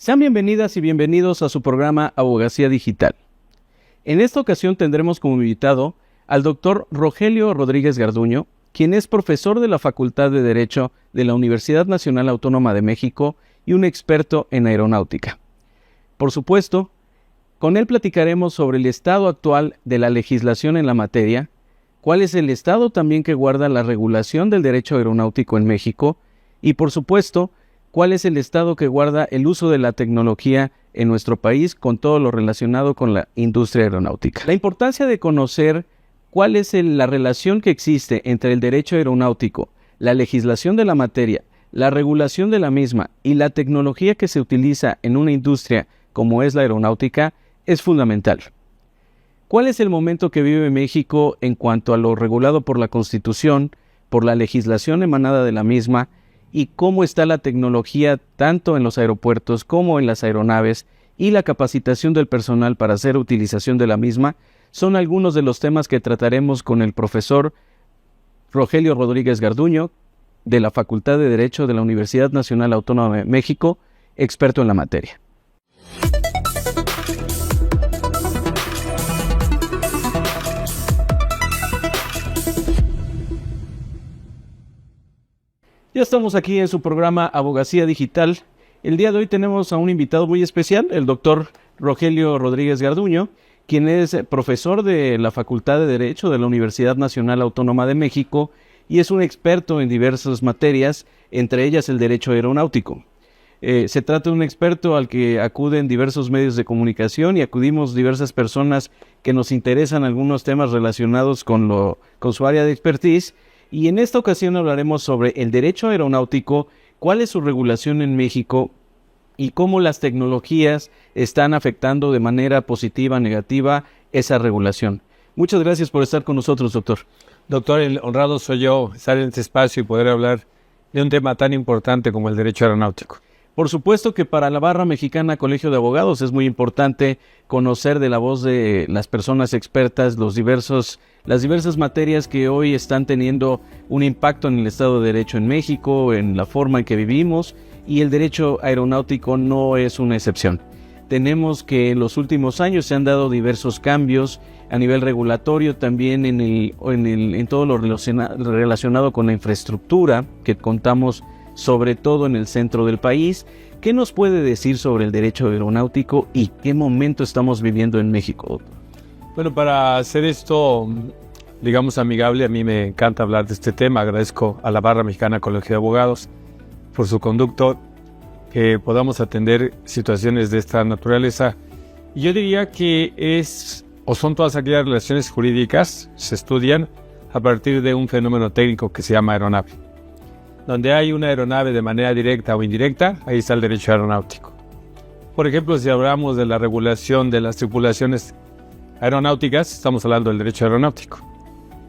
Sean bienvenidas y bienvenidos a su programa Abogacía Digital. En esta ocasión tendremos como invitado al doctor Rogelio Rodríguez Garduño, quien es profesor de la Facultad de Derecho de la Universidad Nacional Autónoma de México y un experto en aeronáutica. Por supuesto, con él platicaremos sobre el estado actual de la legislación en la materia, cuál es el estado también que guarda la regulación del derecho aeronáutico en México y, por supuesto, cuál es el estado que guarda el uso de la tecnología en nuestro país con todo lo relacionado con la industria aeronáutica. La importancia de conocer cuál es la relación que existe entre el derecho aeronáutico, la legislación de la materia, la regulación de la misma y la tecnología que se utiliza en una industria como es la aeronáutica es fundamental. ¿Cuál es el momento que vive México en cuanto a lo regulado por la Constitución, por la legislación emanada de la misma, y cómo está la tecnología tanto en los aeropuertos como en las aeronaves y la capacitación del personal para hacer utilización de la misma? Son algunos de los temas que trataremos con el profesor Rogelio Rodríguez Garduño de la Facultad de Derecho de la Universidad Nacional Autónoma de México, experto en la materia. Ya estamos aquí en su programa Abogacía Digital. El día de hoy tenemos a un invitado muy especial, el doctor Rogelio Rodríguez Garduño, quien es profesor de la Facultad de Derecho de la Universidad Nacional Autónoma de México y es un experto en diversas materias, entre ellas el derecho aeronáutico. Se trata de un experto al que acuden diversos medios de comunicación y acudimos diversas personas que nos interesan algunos temas relacionados con su área de expertise. Y en esta ocasión hablaremos sobre el derecho aeronáutico, cuál es su regulación en México y cómo las tecnologías están afectando de manera positiva o negativa esa regulación. Muchas gracias por estar con nosotros, doctor. Doctor, el honrado soy yo estar en este espacio y poder hablar de un tema tan importante como el derecho aeronáutico. Por supuesto que para la Barra Mexicana Colegio de Abogados es muy importante conocer de la voz de las personas expertas las diversas materias que hoy están teniendo un impacto en el Estado de Derecho en México, en la forma en que vivimos, y el derecho aeronáutico no es una excepción. Tenemos que en los últimos años se han dado diversos cambios a nivel regulatorio, también en todo lo relacionado con la infraestructura que contamos sobre todo en el centro del país. ¿Qué nos puede decir sobre el derecho aeronáutico y qué momento estamos viviendo en México? Bueno, para hacer esto, digamos, amigable, a mí me encanta hablar de este tema. Agradezco a la Barra Mexicana Colegio de Abogados por su conducto, que podamos atender situaciones de esta naturaleza. Y yo diría que son todas aquellas relaciones jurídicas, se estudian a partir de un fenómeno técnico que se llama aeronave. Donde hay una aeronave de manera directa o indirecta, ahí está el derecho aeronáutico. Por ejemplo, si hablamos de la regulación de las tripulaciones aeronáuticas, estamos hablando del derecho aeronáutico.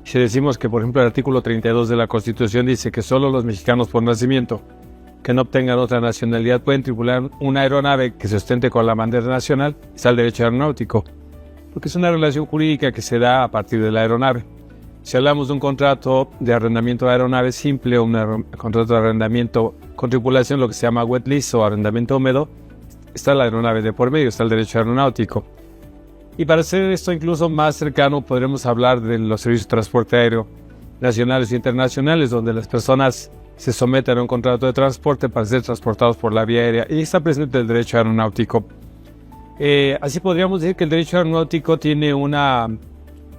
Si decimos que, por ejemplo, el artículo 32 de la Constitución dice que solo los mexicanos por nacimiento que no obtengan otra nacionalidad pueden tripular una aeronave que se ostente con la bandera nacional, está el derecho aeronáutico, porque es una relación jurídica que se da a partir de la aeronave. Si hablamos de un contrato de arrendamiento de aeronaves simple o un contrato de arrendamiento con tripulación, lo que se llama wet lease o arrendamiento húmedo, está la aeronave de por medio, está el derecho aeronáutico. Y para hacer esto incluso más cercano, podremos hablar de los servicios de transporte aéreo nacionales e internacionales, donde las personas se someten a un contrato de transporte para ser transportados por la vía aérea, y está presente el derecho aeronáutico. Así podríamos decir que el derecho aeronáutico tiene una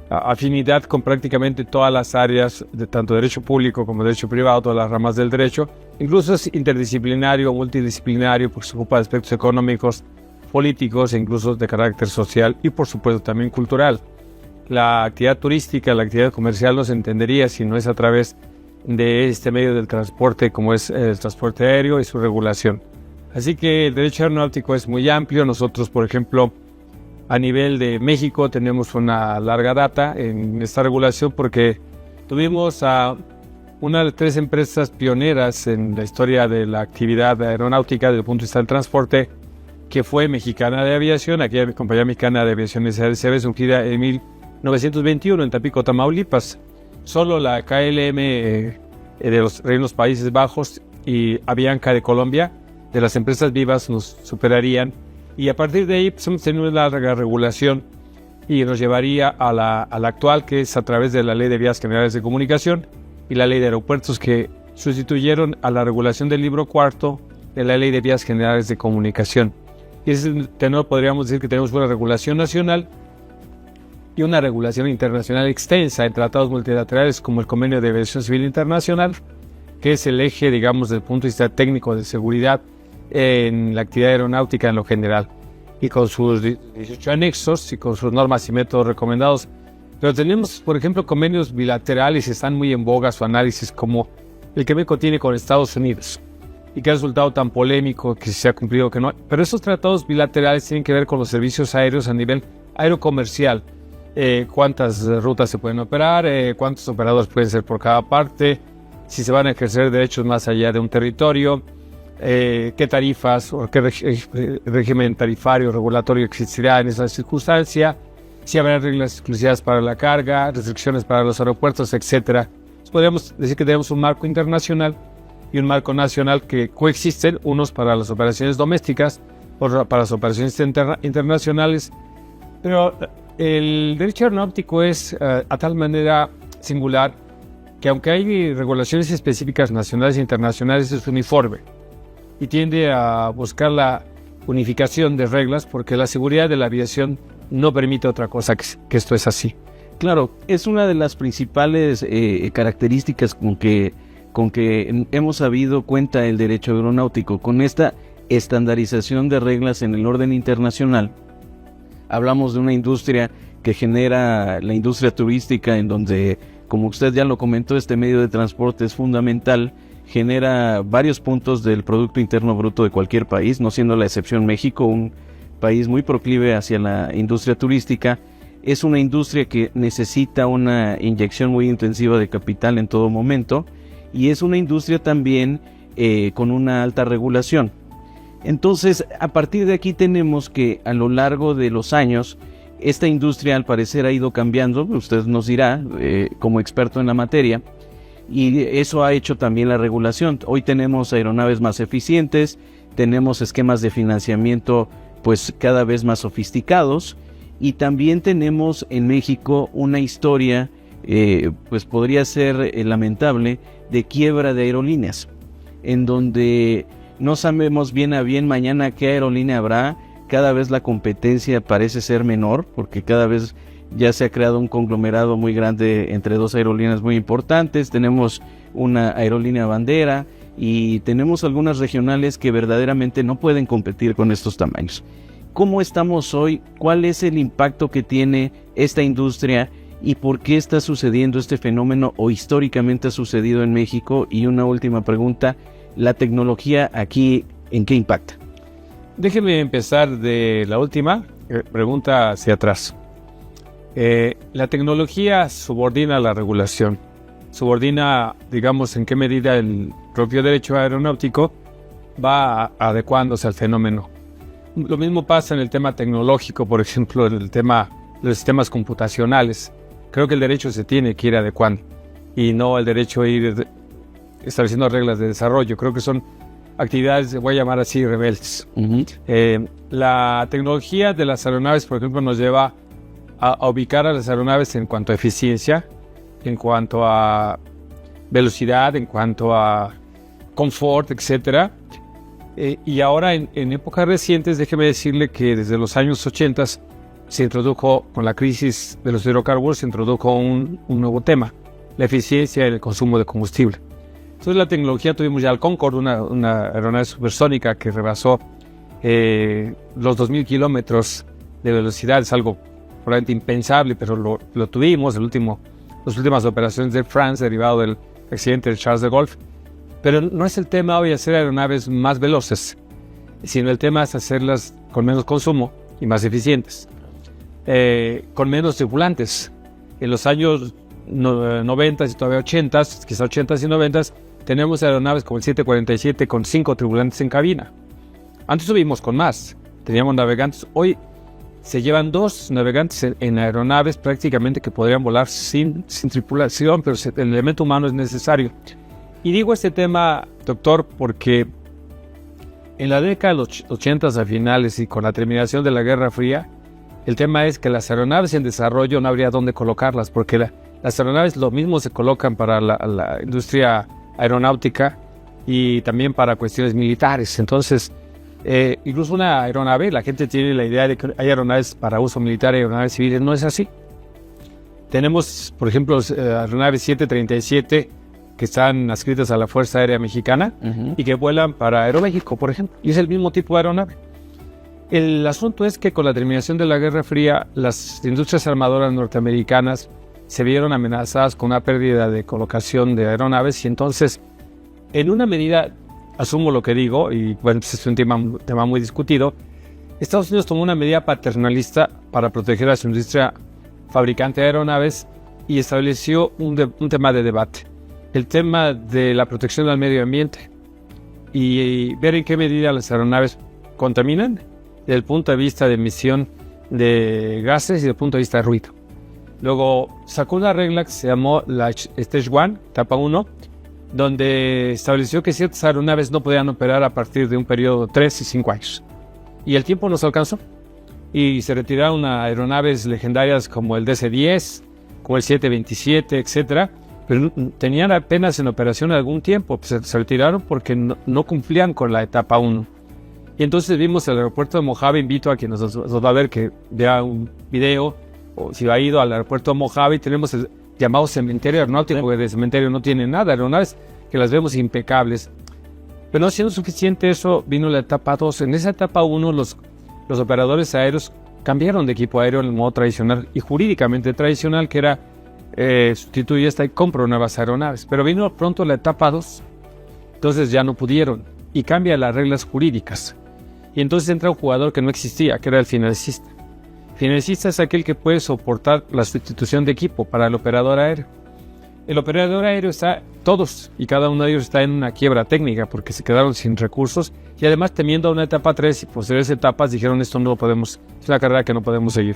afinidad con prácticamente todas las áreas de tanto derecho público como derecho privado, todas las ramas del derecho. Incluso es interdisciplinario o multidisciplinario porque se ocupa de aspectos económicos, políticos e incluso de carácter social y por supuesto también cultural. La actividad turística, la actividad comercial no se entendería si no es a través de este medio del transporte como es el transporte aéreo y su regulación. Así que el derecho aeronáutico es muy amplio. Nosotros, por ejemplo, a nivel de México tenemos una larga data en esta regulación porque tuvimos a una de las 3 empresas pioneras en la historia de la actividad aeronáutica desde el punto de vista del transporte, que fue Mexicana de Aviación, aquella compañía mexicana de aviación SADCB, surgida en 1921 en Tampico, Tamaulipas. Solo la KLM de los Reinos Países Bajos y Avianca de Colombia de las empresas vivas nos superarían, y a partir de ahí pues, hemos tenido una larga regulación y nos llevaría a la actual, que es a través de la Ley de Vías Generales de Comunicación y la Ley de Aeropuertos, que sustituyeron a la regulación del libro cuarto de la Ley de Vías Generales de Comunicación. Y ese tenor podríamos decir que tenemos una regulación nacional y una regulación internacional extensa en tratados multilaterales como el Convenio de Aviación Civil Internacional, que es el eje, digamos, desde el punto de vista técnico de seguridad en la actividad aeronáutica en lo general, y con sus 18 anexos y con sus normas y métodos recomendados. Pero tenemos, por ejemplo, convenios bilaterales, están muy en boga su análisis, como el que México tiene con Estados Unidos, y que ha resultado tan polémico, que si se ha cumplido o que no. Pero esos tratados bilaterales tienen que ver con los servicios aéreos a nivel aerocomercial. Cuántas rutas se pueden operar, cuántos operadores pueden ser por cada parte, si se van a ejercer derechos más allá de un territorio, qué tarifas o qué régimen tarifario regulatorio existirá en esa circunstancia, si habrá reglas exclusivas para la carga, restricciones para los aeropuertos, etc. Podríamos decir que tenemos un marco internacional y un marco nacional que coexisten, unos para las operaciones domésticas, otros para las operaciones internacionales, pero el derecho aeronáutico es a tal manera singular que aunque hay regulaciones específicas nacionales e internacionales, es uniforme y tiende a buscar la unificación de reglas, porque la seguridad de la aviación no permite otra cosa que esto es así. Claro, es una de las principales características con que hemos sabido cuenta el derecho aeronáutico, con esta estandarización de reglas en el orden internacional. Hablamos de una industria que genera la industria turística, en donde, como usted ya lo comentó, este medio de transporte es fundamental, genera varios puntos del Producto Interno Bruto de cualquier país, no siendo la excepción México, un país muy proclive hacia la industria turística. Es una industria que necesita una inyección muy intensiva de capital en todo momento, y es una industria también con una alta regulación. Entonces, a partir de aquí tenemos que a lo largo de los años, esta industria al parecer ha ido cambiando, usted nos dirá, como experto en la materia, y eso ha hecho también la regulación. Hoy tenemos aeronaves más eficientes, tenemos esquemas de financiamiento pues cada vez más sofisticados, y también tenemos en México una historia, pues podría ser lamentable, de quiebra de aerolíneas, en donde no sabemos bien a bien mañana qué aerolínea habrá. Cada vez la competencia parece ser menor, porque cada vez ya se ha creado un conglomerado muy grande entre dos aerolíneas muy importantes. Tenemos una aerolínea bandera y tenemos algunas regionales que verdaderamente no pueden competir con estos tamaños. ¿Cómo estamos hoy? ¿Cuál es el impacto que tiene esta industria? ¿Y por qué está sucediendo este fenómeno, o históricamente ha sucedido en México? Y una última pregunta, ¿la tecnología aquí en qué impacta? Déjeme empezar de la última pregunta hacia atrás. La tecnología subordina la regulación, subordina, digamos, en qué medida el propio derecho aeronáutico va adecuándose al fenómeno. Lo mismo pasa en el tema tecnológico, por ejemplo, en el tema de los sistemas computacionales. Creo que el derecho se tiene que ir adecuando y no el derecho a ir estableciendo reglas de desarrollo. Creo que son actividades, voy a llamar así, rebeldes. La tecnología de las aeronaves, por ejemplo, nos lleva a ubicar a las aeronaves en cuanto a eficiencia, en cuanto a velocidad, en cuanto a confort, etc. Y ahora, en épocas recientes, déjeme decirle que desde los años 80 se introdujo, con la crisis de los hidrocarburos, se introdujo un nuevo tema, la eficiencia en el consumo de combustible. Entonces la tecnología, tuvimos ya el Concorde, una aeronave supersónica que rebasó los 2.000 kilómetros de velocidad. Es algo probablemente impensable, pero lo tuvimos. Las últimas operaciones de France, derivado del accidente de Charles de Gaulle. Pero no es el tema hoy hacer aeronaves más veloces, sino el tema es hacerlas con menos consumo y más eficientes, con menos tripulantes. En los años 90 y todavía 80, quizá 80 y 90, tenemos aeronaves como el 747 con 5 tripulantes en cabina. Antes subimos con más, teníamos navegantes. Hoy se llevan 2 navegantes en aeronaves prácticamente que podrían volar sin tripulación, pero el elemento humano es necesario. Y digo este tema, doctor, porque En la década de los 80 a finales y con la terminación de la Guerra Fría, el tema es que las aeronaves en desarrollo no habría dónde colocarlas, porque las aeronaves lo mismo se colocan para la industria aeronáutica y también para cuestiones militares. Entonces, incluso una aeronave, la gente tiene la idea de que hay aeronaves para uso militar y aeronaves civiles. No es así. Tenemos, por ejemplo, aeronaves 737 que están adscritas a la Fuerza Aérea Mexicana y que vuelan para Aeroméxico, por ejemplo, y es el mismo tipo de aeronave. El asunto es que con la terminación de la Guerra Fría, las industrias armadoras norteamericanas se vieron amenazadas con una pérdida de colocación de aeronaves y entonces, en una medida, asumo lo que digo, y bueno, pues es un tema muy discutido, Estados Unidos tomó una medida paternalista para proteger a su industria fabricante de aeronaves y estableció un tema de debate, el tema de la protección del medio ambiente y ver en qué medida las aeronaves contaminan desde el punto de vista de emisión de gases y desde el punto de vista de ruido. Luego sacó una regla que se llamó la Stage 1, etapa 1, donde estableció que ciertas aeronaves no podían operar a partir de un periodo de 3 y 5 años. Y el tiempo nos alcanzó. Y se retiraron aeronaves legendarias como el DC-10, como el 727, etc. Pero tenían apenas en operación algún tiempo. Pues se retiraron porque no cumplían con la etapa 1. Y entonces vimos el aeropuerto de Mojave. Invito a quien nos va a ver que vea un video, o si ha ido al aeropuerto de Mojave, tenemos el llamado cementerio aeronáutico, porque de cementerio no tiene nada, aeronaves que las vemos impecables. Pero no siendo suficiente eso, vino la etapa 2. En esa etapa 1 los operadores aéreos cambiaron de equipo aéreo en el modo tradicional y jurídicamente tradicional, que era sustituir esta y compro nuevas aeronaves. Pero vino pronto la etapa 2, entonces ya no pudieron y cambia las reglas jurídicas. Y entonces entra un jugador que no existía, que era el financista. El financista es aquel que puede soportar la sustitución de equipo para el operador aéreo. El operador aéreo está, todos y cada uno de ellos está en una quiebra técnica porque se quedaron sin recursos y además temiendo a una etapa 3 y posteriores etapas dijeron esto no lo podemos, es una carrera que no podemos seguir.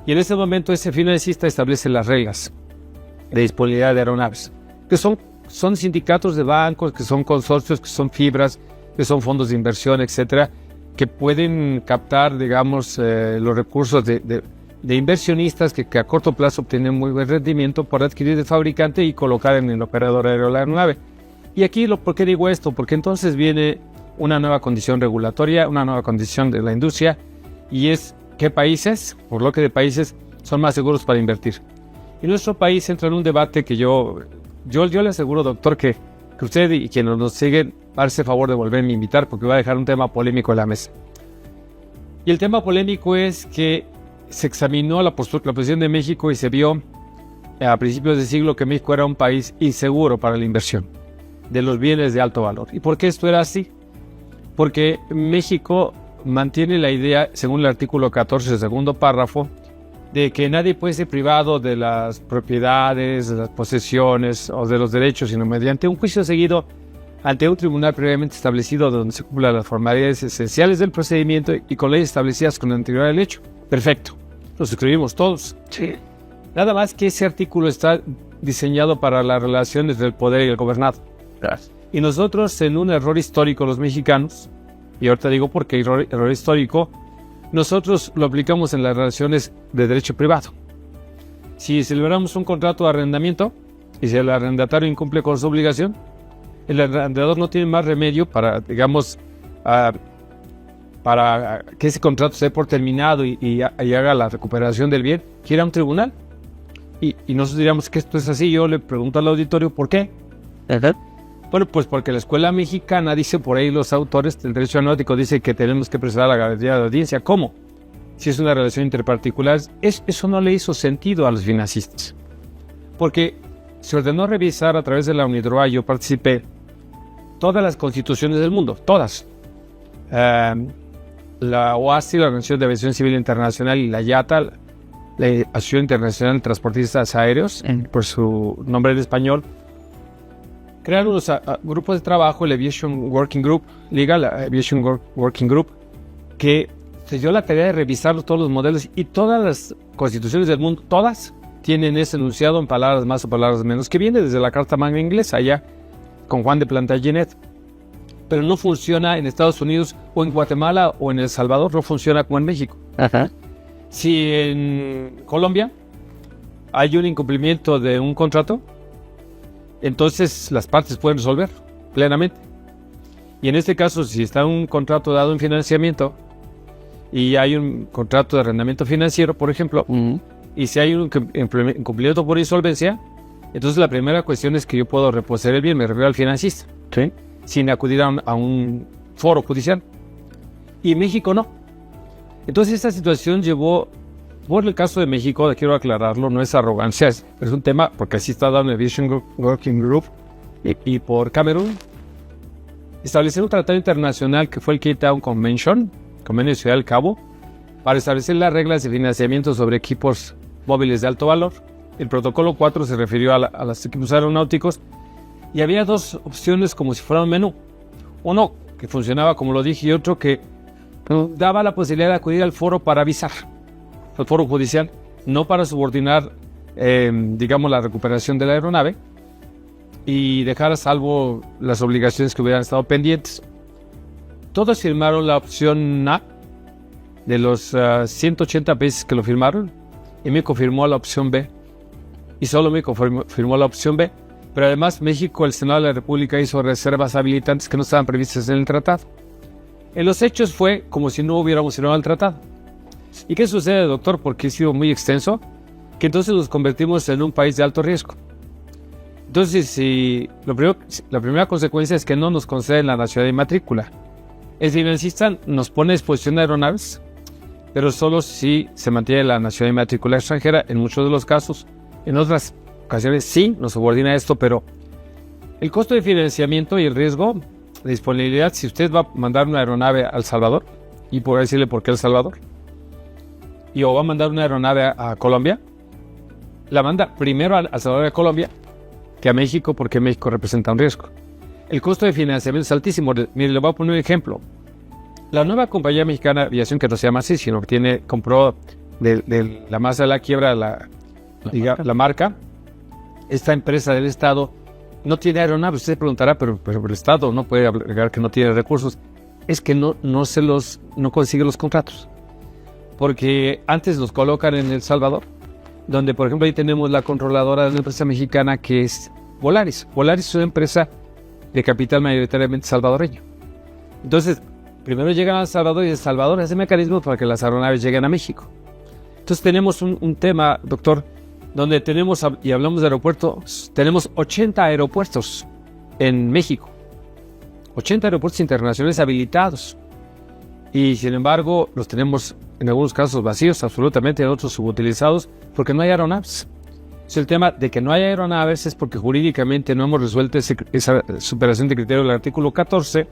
Y en ese momento ese financista establece las reglas de disponibilidad de aeronaves, que son sindicatos de bancos, que son consorcios, que son fibras, que son fondos de inversión, etcétera, que pueden captar, digamos, los recursos de inversionistas que a corto plazo obtienen muy buen rendimiento por adquirir del fabricante y colocar en el operador aéreo la aeronave. Y aquí, ¿por qué digo esto? Porque entonces viene una nueva condición regulatoria, una nueva condición de la industria, y es qué países, por lo que de países, son más seguros para invertir. Y nuestro país entra en un debate que yo le aseguro, doctor, que usted y quienes nos siguen, hace favor de volverme a invitar porque voy a dejar un tema polémico en la mesa. Y el tema polémico es que se examinó la posición de México y se vio a principios del siglo que México era un país inseguro para la inversión de los bienes de alto valor. ¿Y por qué esto era así? Porque México mantiene la idea, según el artículo 14, segundo párrafo, de que nadie puede ser privado de las propiedades, de las posesiones o de los derechos, sino mediante un juicio seguido ante un tribunal previamente establecido donde se cumplan las formalidades esenciales del procedimiento y con leyes establecidas con anterioridad al hecho. Perfecto, lo suscribimos todos. Sí. Nada más que ese artículo está diseñado para las relaciones del poder y el gobernado. Gracias. Y nosotros, en un error histórico, los mexicanos, y ahorita digo por qué error histórico, nosotros lo aplicamos en las relaciones de derecho privado. Si celebramos un contrato de arrendamiento y si el arrendatario incumple con su obligación, el arrendador no tiene más remedio para, digamos, para que ese contrato se dé por terminado y haga la recuperación del bien, que ir a un tribunal. Y nosotros diríamos que esto es así. Yo le pregunto al auditorio, ¿por qué? Bueno, pues porque la escuela mexicana dice, por ahí los autores del derecho aeronáutico dicen que tenemos que preservar la garantía de audiencia. ¿Cómo? Si es una relación interparticular, eso no le hizo sentido a los financistas. Porque se ordenó revisar a través de la UNIDROIT, yo participé, todas las constituciones del mundo, todas. La OASI, la Organización de Aviación Civil Internacional, y la IATA, la Asociación Internacional de Transportistas Aéreos, por su nombre en español, crearon unos grupos de trabajo, el Aviation Working Group, Legal Aviation Working Group, que se dio la tarea de revisar todos los modelos y todas las constituciones del mundo, todas tienen ese enunciado en palabras más o palabras menos, que viene desde la Carta Magna inglesa, allá con Juan de Plantagenet. pero no funciona en Estados Unidos o en Guatemala o en El Salvador, no funciona como en México. Ajá. Si en Colombia hay un incumplimiento de un contrato, entonces las partes pueden resolver plenamente. Y en este caso, si está un contrato dado en financiamiento y hay un contrato de arrendamiento financiero, por ejemplo, y si hay un incumplimiento por insolvencia, entonces la primera cuestión es que yo puedo reposer el bien, me refiero al financista, Sí. sin acudir a un foro judicial. Y en México no. Entonces esta situación llevó, por el caso de México, quiero aclararlo, no es arrogancia, es un tema, porque así está dando el Vision Working Group, y por Camerún, establecer un tratado internacional que fue el Cape Town Convention, Convenio de Ciudad del Cabo, para establecer las reglas de financiamiento sobre equipos móviles de alto valor. El protocolo 4 se refirió a los equipos aeronáuticos, y había dos opciones como si fuera un menú. Uno que funcionaba como lo dije, y otro que daba la posibilidad de acudir al foro para avisar, al foro judicial, no para subordinar, digamos, la recuperación de la aeronave y dejar a salvo las obligaciones que hubieran estado pendientes. Todos firmaron la opción A de los 180 países que lo firmaron, y México firmó la opción B, y solo México firmó la opción B, pero además México, el Senado de la República, hizo reservas habilitantes que no estaban previstas en el tratado. En los hechos fue como si no hubiéramos firmado el tratado. ¿Y qué sucede, doctor? Porque ha sido muy extenso, que entonces nos convertimos en un país de alto riesgo. Entonces, la primera consecuencia es que no nos conceden la nacionalidad y matrícula. El financista nos pone a disposición de aeronaves, pero solo si se mantiene la nacionalidad y matrícula extranjera, en muchos de los casos. En otras ocasiones sí nos subordina esto, pero el costo de financiamiento y el riesgo de disponibilidad, si usted va a mandar una aeronave a El Salvador, y por decirle por qué El Salvador, o va a mandar una aeronave a Colombia, la manda primero a El Salvador y a Colombia que a México, porque México representa un riesgo. El costo de financiamiento es altísimo. Mire, le voy a poner un ejemplo. La nueva compañía mexicana de aviación, que no se llama así, sino que compró de la masa de la quiebra la marca, esta empresa del Estado no tiene aeronaves. Usted se preguntará, pero el Estado no puede alegar que no tiene recursos. Es que no consigue los contratos. Porque antes los colocan en El Salvador, donde, por ejemplo, ahí tenemos la controladora de una empresa mexicana que es Volaris. Volaris es una empresa de capital mayoritariamente salvadoreño. Entonces, primero llegan a El Salvador, y El Salvador hace mecanismos para que las aeronaves lleguen a México. Entonces tenemos un tema, doctor, donde tenemos, y hablamos de aeropuertos, tenemos 80 aeropuertos en México. 80 aeropuertos internacionales habilitados. Y sin embargo, los tenemos en algunos casos vacíos, absolutamente, en otros subutilizados, porque no hay aeronaves. Es el tema de que no hay aeronaves es porque jurídicamente no hemos resuelto esa superación de criterio del artículo 14.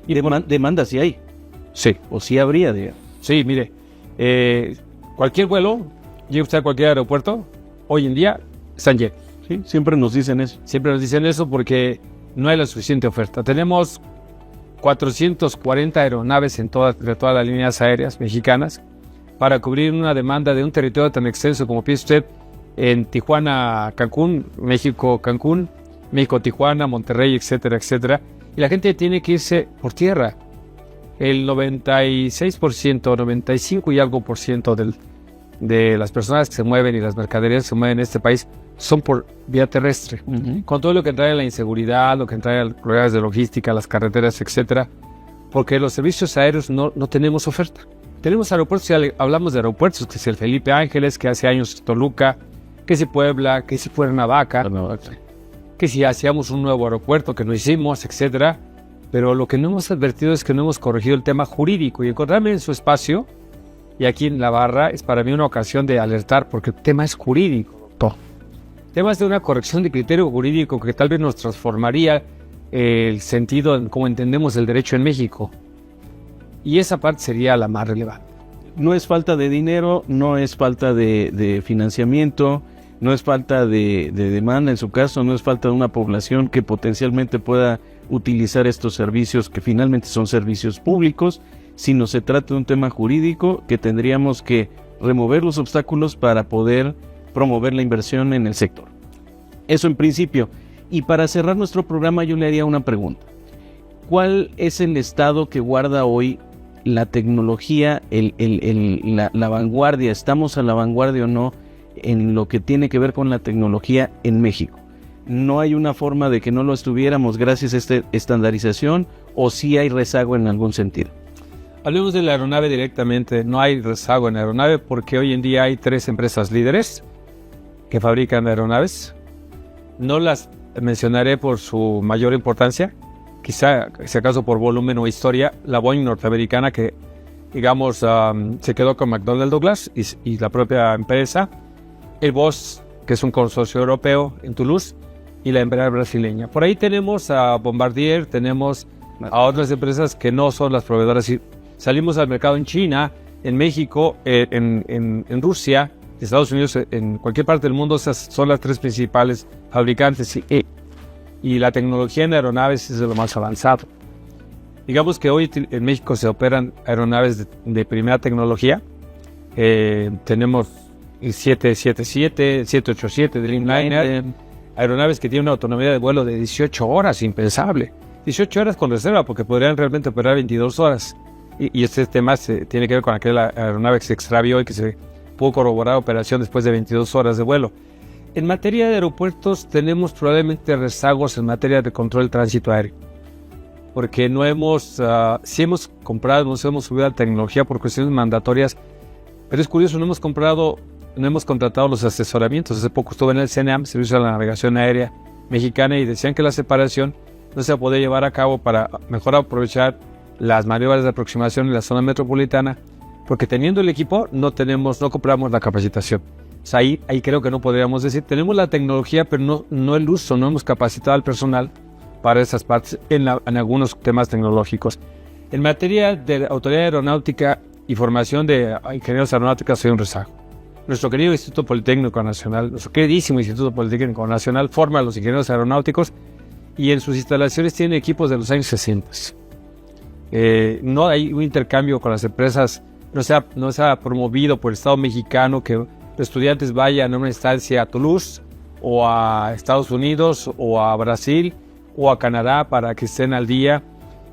¿Y demanda si hay? Sí. ¿O si habría, digamos? Sí, mire, cualquier vuelo, llega usted a cualquier aeropuerto, hoy en día están llenos. Sí, siempre nos dicen eso. Siempre nos dicen eso porque no hay la suficiente oferta. Tenemos 440 aeronaves de todas las líneas aéreas mexicanas para cubrir una demanda de un territorio tan extenso como piensa usted en Tijuana, Cancún, México, Cancún, México, Tijuana, Monterrey, etcétera, etcétera. Y la gente tiene que irse por tierra. El 96%, 95 y algo por ciento de las personas que se mueven y las mercaderías que se mueven en este país son por vía terrestre. Con todo lo que trae la inseguridad, lo que trae los problemas de logística, las carreteras, etcétera. Porque los servicios aéreos no tenemos oferta. Tenemos aeropuertos, si hablamos de aeropuertos, que si el Felipe Ángeles, que hace años Toluca, que si Puebla, que si Cuernavaca, que si hacíamos un nuevo aeropuerto que no hicimos, etcétera. Pero lo que no hemos advertido es que no hemos corregido el tema jurídico, y encontrarme en su espacio y aquí en la barra es para mí una ocasión de alertar, porque el tema es jurídico, doctor. Temas de una corrección de criterio jurídico que tal vez nos transformaría el sentido en cómo entendemos el derecho en México. Y esa parte sería la más relevante. No es falta de dinero, no es falta de financiamiento, no es falta de demanda en su caso, no es falta de una población que potencialmente pueda utilizar estos servicios, que finalmente son servicios públicos, sino se trata de un tema jurídico que tendríamos que remover los obstáculos para poder promover la inversión en el sector. Eso en principio. Y para cerrar nuestro programa yo le haría una pregunta. ¿cuál es el estado que guarda hoy la tecnología, la vanguardia? ¿Estamos a la vanguardia o no en lo que tiene que ver con la tecnología en México? ¿No hay una forma de que no lo estuviéramos gracias a esta estandarización, o sí hay rezago en algún sentido? Hablemos de la aeronave directamente. No hay rezago en la aeronave porque hoy en día hay 3 empresas líderes que fabrican aeronaves. No las mencionaré por su mayor importancia, quizá si acaso por volumen o historia. La Boeing norteamericana, que digamos se quedó con McDonnell Douglas y la propia empresa. Airbus, que es un consorcio europeo en Toulouse, y la empresa brasileña. Por ahí tenemos a Bombardier, tenemos a otras empresas que no son las proveedoras. Salimos al mercado en China, en México, en Rusia, Estados Unidos, en cualquier parte del mundo. Esas son las 3 principales fabricantes, y la tecnología en aeronaves es de lo más avanzado. Digamos que hoy en México se operan aeronaves de primera tecnología. Tenemos el 777, el 787 de Dreamliner, aeronaves que tienen una autonomía de vuelo de 18 horas, impensable. 18 horas con reserva, porque podrían realmente operar 22 horas. Y este tema tiene que ver con aquella aeronave que se extravió y que se pudo corroborar operación después de 22 horas de vuelo. En materia de aeropuertos tenemos probablemente rezagos en materia de control del tránsito aéreo, porque no hemos, sí hemos comprado, nos hemos subido a la tecnología por cuestiones mandatorias, pero es curioso, no hemos contratado los asesoramientos. Hace poco estuve en el CNAM, Servicio de la Navegación Aérea Mexicana, y decían que la separación no se podía llevar a cabo para mejor aprovechar las maniobras de aproximación en la zona metropolitana, porque teniendo el equipo no compramos la capacitación. O sea, ahí creo que no podríamos decir, tenemos la tecnología, pero no el uso, no hemos capacitado al personal para esas partes en algunos temas tecnológicos. En materia de autoridad aeronáutica y formación de ingenieros aeronáuticos hay un rezago. Nuestro querido Instituto Politécnico Nacional, nuestro queridísimo Instituto Politécnico Nacional, forma a los ingenieros aeronáuticos, y en sus instalaciones tiene equipos de los años 60. No hay un intercambio con las empresas, no se ha promovido por el Estado mexicano que los estudiantes vayan a una estancia a Toulouse o a Estados Unidos o a Brasil o a Canadá para que estén al día,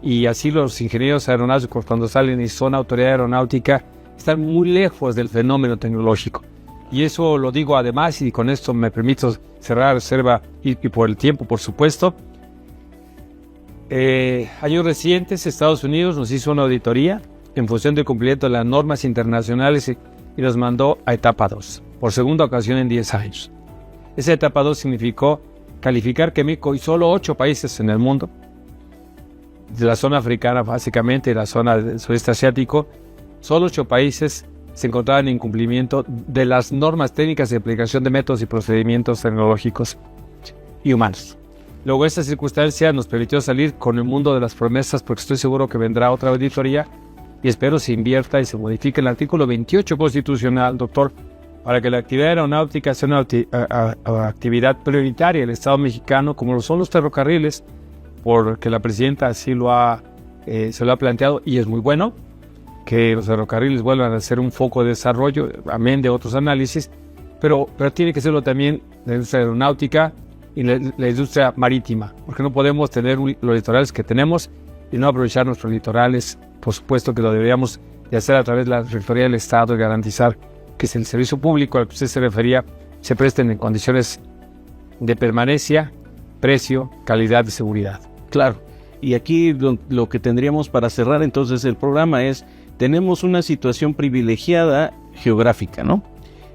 y así los ingenieros aeronáuticos, cuando salen y son autoridad aeronáutica, están muy lejos del fenómeno tecnológico. Y eso lo digo además, y con esto me permito cerrar la reserva y por el tiempo, por supuesto. Años recientes, Estados Unidos nos hizo una auditoría en función del cumplimiento de las normas internacionales y nos mandó a etapa 2, por segunda ocasión en 10 años. Esa etapa 2 significó calificar que México y solo 8 países en el mundo, de la zona africana básicamente y la zona del sudeste asiático, solo 8 países se encontraban en incumplimiento de las normas técnicas de aplicación de métodos y procedimientos tecnológicos y humanos. Luego, esta circunstancia nos permitió salir con el mundo de las promesas, porque estoy seguro que vendrá otra auditoría y espero se invierta y se modifique el artículo 28 constitucional, doctor, para que la actividad aeronáutica sea una actividad prioritaria del Estado mexicano, como lo son los ferrocarriles, porque la presidenta así se lo ha planteado, y es muy bueno que los ferrocarriles vuelvan a ser un foco de desarrollo, amén de otros análisis, pero tiene que serlo también la industria aeronáutica y la industria marítima, porque no podemos tener los litorales que tenemos y no aprovechar nuestros litorales. Por supuesto que lo deberíamos de hacer a través de la Rectoría del Estado y garantizar que el servicio público al que usted se refería se presten en condiciones de permanencia, precio, calidad y seguridad. Claro, y aquí lo que tendríamos para cerrar entonces el programa es, tenemos una situación privilegiada geográfica, ¿no?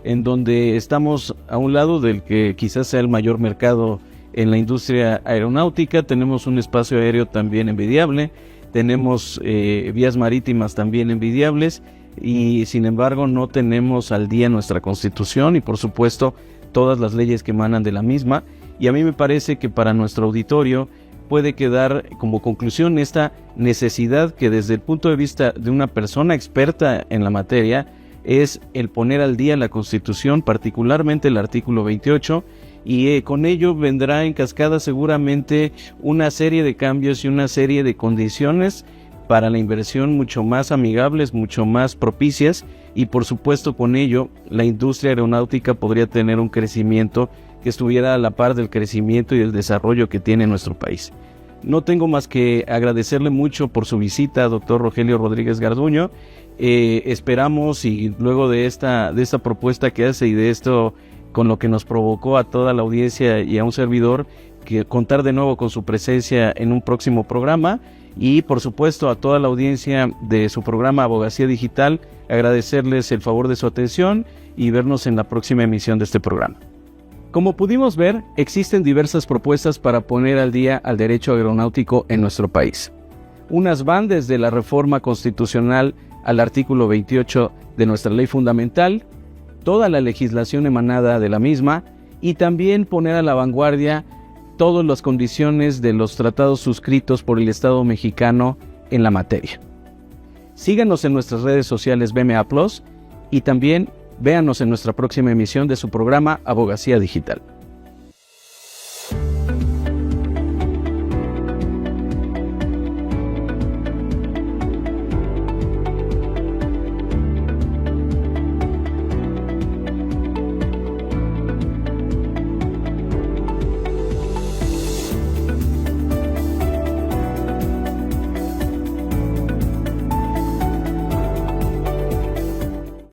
En donde estamos a un lado del que quizás sea el mayor mercado en la industria aeronáutica, tenemos un espacio aéreo también envidiable, tenemos vías marítimas también envidiables, y sin embargo no tenemos al día nuestra Constitución y por supuesto todas las leyes que emanan de la misma. Y a mí me parece que para nuestro auditorio puede quedar como conclusión esta necesidad que desde el punto de vista de una persona experta en la materia es el poner al día la Constitución, particularmente el artículo 28, y con ello vendrá en cascada seguramente una serie de cambios y una serie de condiciones para la inversión mucho más amigables, mucho más propicias, y por supuesto con ello la industria aeronáutica podría tener un crecimiento que estuviera a la par del crecimiento y del desarrollo que tiene nuestro país. no tengo más que agradecerle mucho por su visita, doctor Rogelio Rodríguez Garduño. Esperamos, y luego de esta propuesta que hace y de esto con lo que nos provocó a toda la audiencia y a un servidor, que contar de nuevo con su presencia en un próximo programa, y por supuesto a toda la audiencia de su programa Abogacía Digital, agradecerles el favor de su atención y vernos en la próxima emisión de este programa. Como pudimos ver, existen diversas propuestas para poner al día al derecho aeronáutico en nuestro país. Unas van desde la reforma constitucional al artículo 28 de nuestra ley fundamental, toda la legislación emanada de la misma, y también poner a la vanguardia todas las condiciones de los tratados suscritos por el Estado mexicano en la materia. Síganos en nuestras redes sociales BMA Plus y también véanos en nuestra próxima emisión de su programa Abogacía Digital.